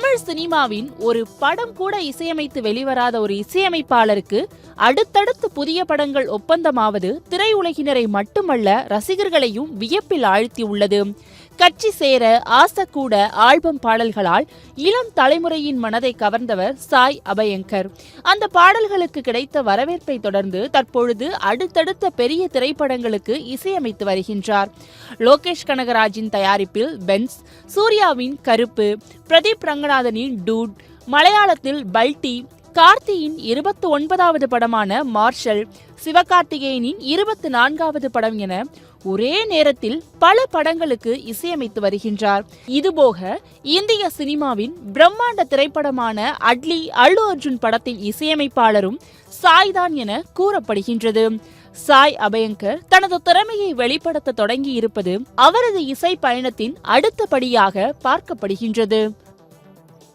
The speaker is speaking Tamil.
தமிழ் சினிமாவின் ஒரு படம் கூட இசையமைத்து வெளிவராத ஒரு இசையமைப்பாளருக்கு அடுத்தடுத்து புதிய படங்கள் ஒப்பந்தமாவது திரையுலகினரை மட்டுமல்ல ரசிகர்களையும் வியப்பில் ஆழ்த்தியுள்ளது. கட்சி சேர ஆசைக்கூட ஆல்பம் பாடல்களால் இளம் தலைமுறையின் மனதை கவர்ந்தவர் சாய் அபயங்கர். அந்த பாடல்களுக்கு கிடைத்த வரவேற்பை தொடர்ந்து தற்பொழுது அடுத்தடுத்த பெரிய திரைப்படங்களுக்கு இசையமைத்து வருகின்றார். லோகேஷ் கனகராஜின் தயாரிப்பில் பென்ஸ், சூர்யாவின் கருப்பு, பிரதீப் ரங்கநாதனின் டூட், மலையாளத்தில் பல்டி, கார்த்தியின் 29வது படமான மார்ஷல், சிவகார்த்திகேயனின் 24வது படம் என ஒரே நேரத்தில் பல படங்களுக்கு இசையமைத்து வருகின்றார். இதுபோக இந்திய சினிமாவின் பிரம்மாண்ட திரைப்படமான அட்லி அல்லு அர்ஜுன் படத்தின் இசையமைப்பாளரும் சாய்தான் என கூறப்படுகின்றது. சாய் அபயங்கர் தனது திறமையை வெளிப்படுத்த தொடங்கி இருப்பது அவரது இசை பயணத்தின் அடுத்த படியாக பார்க்கப்படுகின்றது.